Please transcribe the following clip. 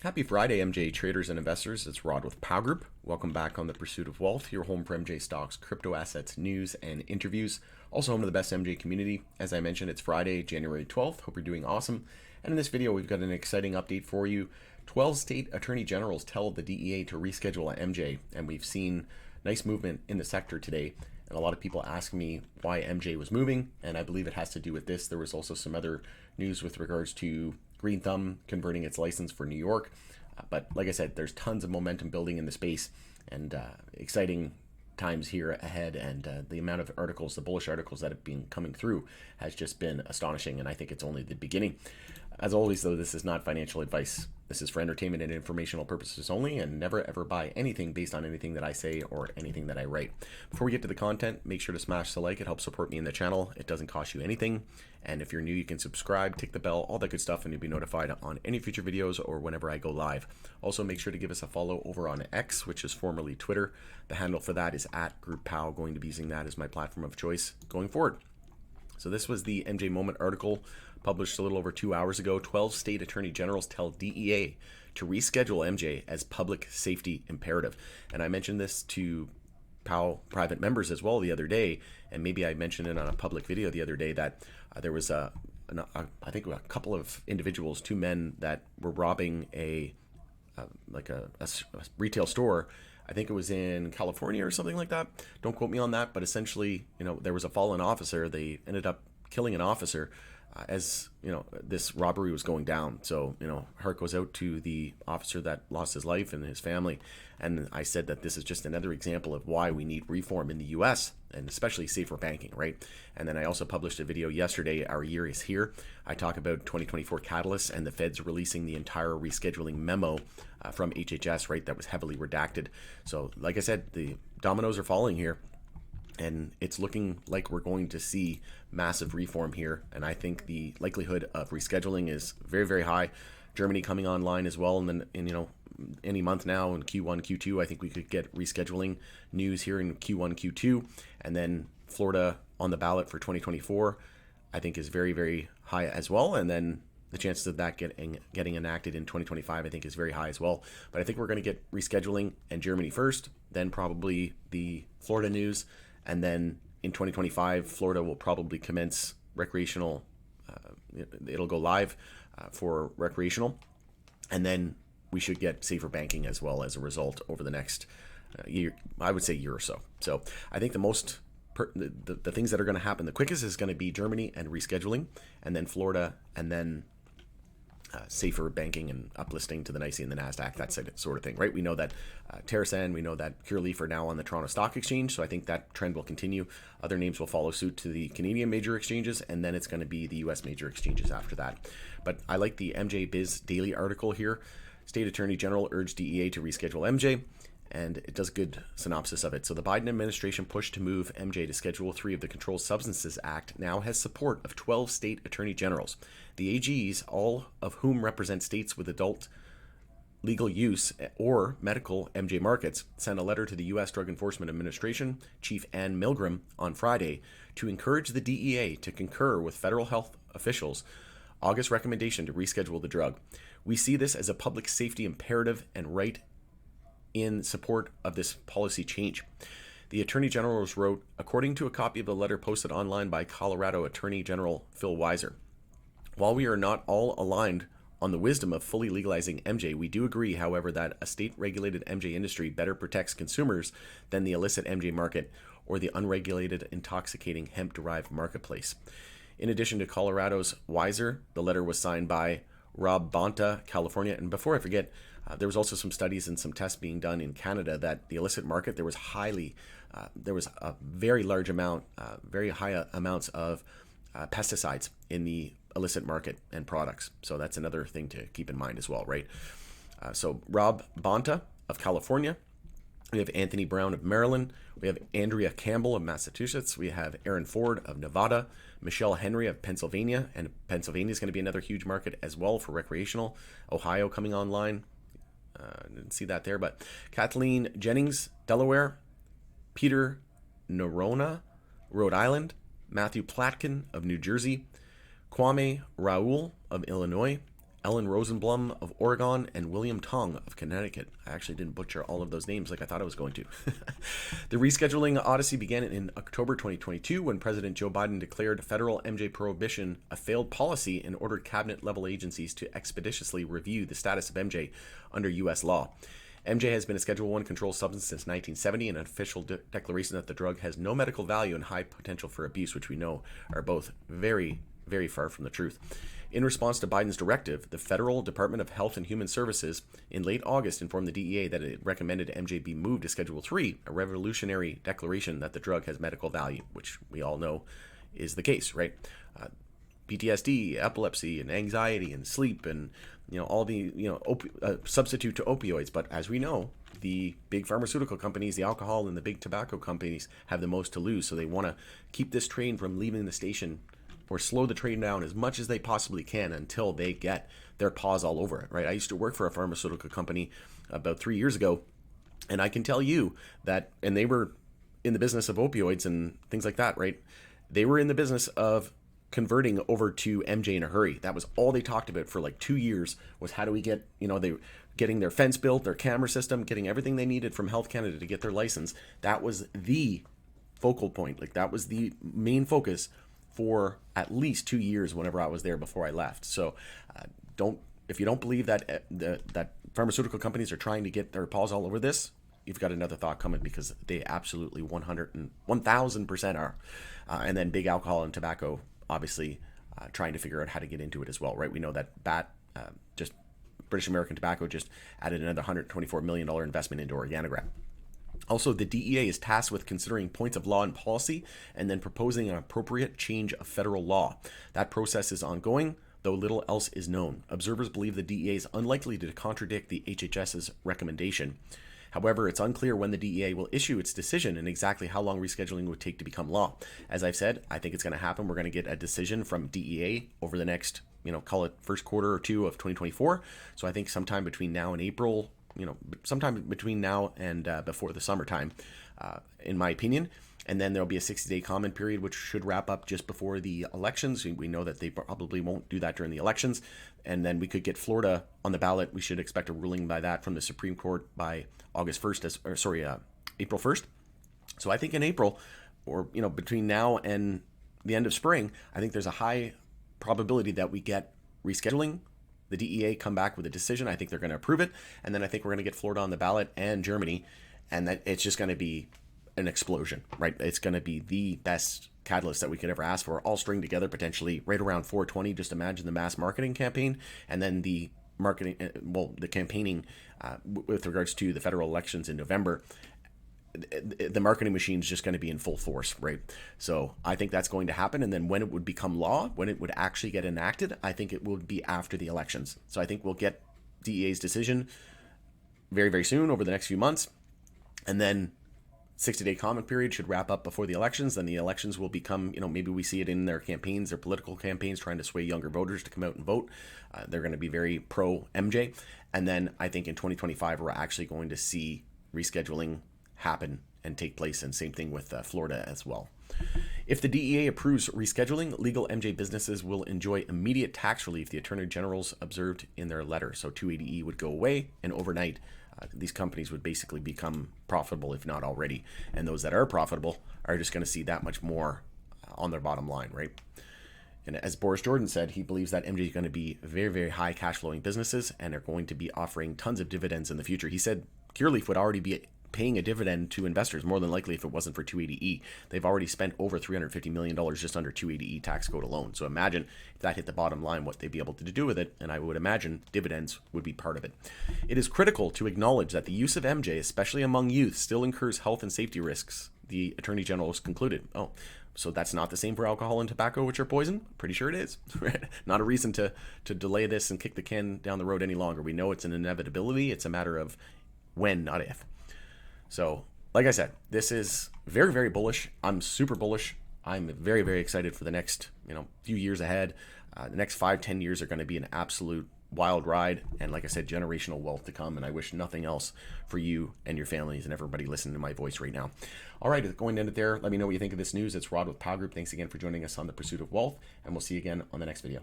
Happy Friday, MJ traders and investors. It's Rod with Pow Group. Welcome back on the Pursuit of Wealth, your home for MJ stocks, crypto assets, news, and interviews. Also home to the best MJ community. As I mentioned, it's Friday, January 12th. Hope you're doing awesome. And in this video, we've got an exciting update for you. 12 state attorney generals tell the DEA to reschedule MJ, and we've seen nice movement in the sector today. And a lot of people ask me why MJ was moving, and I believe it has to do with this. There was also some other news with regards to Green Thumb converting its license for New York. But like I said, there's tons of momentum building in the space and exciting times here ahead. And the amount of articles, the bullish articles that have been coming through has just been astonishing. And I think it's only the beginning. As always, though, this is not financial advice. This is for entertainment and informational purposes only, and never ever buy anything based on anything that I say or anything that I write. Before we get to the content, make sure to smash the like. It helps support me in the channel. It doesn't cost you anything. And if you're new, you can subscribe, tick the bell, all that good stuff, and you'll be notified on any future videos or whenever I go live. Also, make sure to give us a follow over on X, which is formerly Twitter. The handle for that is @GroupPow. Going to be using that as my platform of choice going forward. So this was the MJ Moment article published a little over 2 hours ago. 12 state attorney generals tell DEA to reschedule MJ as public safety imperative. And I mentioned this to POW private members as well the other day, and maybe I mentioned it on a public video the other day that there was I think a couple of individuals, two men that were robbing a retail store. I think it was in California or something like that. Don't quote me on that, but essentially, there was a fallen officer. They ended up killing an officer as this robbery was going down. So heart goes out to the officer that lost his life and his family. And I said that this is just another example of why we need reform in the US, and especially safer banking, right? And then I also published a video yesterday, Our Year is Here. I talk about 2024 catalysts and the feds releasing the entire rescheduling memo from HHS, right? That was heavily redacted. So like I said, the dominoes are falling here. And it's looking like we're going to see massive reform here. And I think the likelihood of rescheduling is very, very high. Germany coming online as well. And then, any month now in Q1, Q2, I think we could get rescheduling news here in Q1, Q2. And then Florida on the ballot for 2024, I think is very, very high as well. And then the chances of that getting enacted in 2025, I think, is very high as well. But I think we're going to get rescheduling and Germany first, then probably the Florida news. And then in 2025, Florida will probably commence recreational. It'll go live for recreational. And then we should get safer banking as well as a result over the next year, I would say year or so. So I think the things that are going to happen the quickest is going to be Germany and rescheduling, and then Florida, and then safer banking and uplisting to the NYSE and the NASDAQ, that sort of thing, right? We know that TerraSand, we know that Cureleaf are now on the Toronto Stock Exchange, so I think that trend will continue. Other names will follow suit to the Canadian major exchanges, and then it's going to be the US major exchanges after that. But I like the MJ Biz Daily article here. State Attorney General urged DEA to reschedule MJ, and it does a good synopsis of it. So the Biden administration push to move MJ to Schedule 3 of the Controlled Substances Act now has support of 12 state attorney generals. The AGs, all of whom represent states with adult legal use or medical MJ markets, sent a letter to the U.S. Drug Enforcement Administration Chief Ann Milgram on Friday to encourage the DEA to concur with federal health officials' August recommendation to reschedule the drug. We see this as a public safety imperative and right in support of this policy change. The Attorney Generals wrote, according to a copy of the letter posted online by Colorado Attorney General Phil Weiser, while we are not all aligned on the wisdom of fully legalizing MJ, we do agree, however, that a state-regulated MJ industry better protects consumers than the illicit MJ market or the unregulated intoxicating hemp-derived marketplace. In addition to Colorado's Weiser, the letter was signed by Rob Bonta, California. And before I forget, there was also some studies and some tests being done in Canada that the illicit market, there was a very large amount, very high amounts of pesticides in the illicit market and products. So that's another thing to keep in mind as well, right? So Rob Bonta of California. We have Anthony Brown of Maryland. We have Andrea Campbell of Massachusetts. We have Aaron Ford of Nevada. Michelle Henry of Pennsylvania. And Pennsylvania is going to be another huge market as well for recreational. Ohio coming online. Didn't see that there, but Kathleen Jennings, Delaware. Peter Norona, Rhode Island. Matthew Platkin of New Jersey. Kwame Raoul of Illinois. Ellen Rosenblum of Oregon, and William Tong of Connecticut. I actually didn't butcher all of those names like I thought I was going to. The rescheduling odyssey began in October 2022 when President Joe Biden declared federal MJ prohibition a failed policy and ordered cabinet-level agencies to expeditiously review the status of MJ under U.S. law. MJ has been a Schedule I controlled substance since 1970, and an official declaration that the drug has no medical value and high potential for abuse, which we know are both very, very far from the truth. In response to Biden's directive, the Federal Department of Health and Human Services in late August informed the DEA that it recommended MJ be moved to Schedule III, a revolutionary declaration that the drug has medical value, which we all know is the case, right? PTSD, epilepsy, and anxiety, and sleep, and all the substitute to opioids. But as we know, the big pharmaceutical companies, the alcohol and the big tobacco companies have the most to lose. So they want to keep this train from leaving the station, or slow the train down as much as they possibly can until they get their paws all over it, right? I used to work for a pharmaceutical company about 3 years ago, and I can tell you that, and they were in the business of opioids and things like that, right? They were in the business of converting over to MJ in a hurry. That was all they talked about for like 2 years, was how do we get, they getting their fence built, their camera system, getting everything they needed from Health Canada to get their license. That was the focal point. Like, that was the main focus for at least 2 years whenever I was there before I left. So if you don't believe that that pharmaceutical companies are trying to get their paws all over this, you've got another thought coming, because they absolutely 1,000% are. And then big alcohol and tobacco, obviously, trying to figure out how to get into it as well, right? We know that British American Tobacco just added another $124 million investment into Organogram. Also, the DEA is tasked with considering points of law and policy and then proposing an appropriate change of federal law. That process is ongoing, though little else is known. Observers believe the DEA is unlikely to contradict the HHS's recommendation. However, it's unclear when the DEA will issue its decision and exactly how long rescheduling would take to become law. As I've said, I think it's going to happen. We're going to get a decision from DEA over the next, call it first quarter or two of 2024. So I think sometime between now and April, sometime between now and before the summertime, in my opinion. And then there'll be a 60-day comment period, which should wrap up just before the elections. We know that they probably won't do that during the elections. And then we could get Florida on the ballot. We should expect a ruling by that from the Supreme Court by April 1st. So I think in April, or between now and the end of spring, I think there's a high probability that we get rescheduling. The DEA come back with a decision. I think they're going to approve it. And then I think we're going to get Florida on the ballot and Germany. And that it's just going to be an explosion, right? It's going to be the best catalyst that we could ever ask for, all string together potentially right around 420. Just imagine the mass marketing campaign, and then the campaigning with regards to the federal elections in November. The marketing machine is just going to be in full force, right? So I think that's going to happen. And then when it would become law, when it would actually get enacted, I think it would be after the elections. So I think we'll get DEA's decision very, very soon over the next few months. And then 60-day comment period should wrap up before the elections. Then the elections will become, maybe we see it in their campaigns, their political campaigns, trying to sway younger voters to come out and vote. They're going to be very pro MJ. And then I think in 2025, we're actually going to see rescheduling happen and take place. And same thing with Florida as well. If the DEA approves rescheduling, legal MJ businesses will enjoy immediate tax relief, the Attorney General's observed in their letter. So 280E would go away, and overnight, these companies would basically become profitable, if not already. And those that are profitable are just going to see that much more on their bottom line, right? And as Boris Jordan said, he believes that MJ is going to be very, very high cash flowing businesses and are going to be offering tons of dividends in the future. He said Cureleaf would already be paying a dividend to investors, more than likely, if it wasn't for 280E. They've already spent over $350 million just under 280E tax code alone. So imagine if that hit the bottom line, what they'd be able to do with it. And I would imagine dividends would be part of it. It is critical to acknowledge that the use of MJ, especially among youth, still incurs health and safety risks, the Attorney General has concluded. Oh, so that's not the same for alcohol and tobacco, which are poison? Pretty sure it is. Not a reason to delay this and kick the can down the road any longer. We know it's an inevitability. It's a matter of when, not if. So, like I said, this is very, very bullish. I'm super bullish. I'm very, very excited for the next, few years ahead. The next 5-10 years are going to be an absolute wild ride. And like I said, generational wealth to come. And I wish nothing else for you and your families and everybody listening to my voice right now. All right, going to end it there. Let me know what you think of this news. It's Rod with Power Group. Thanks again for joining us on the Pursuit of Wealth. And we'll see you again on the next video.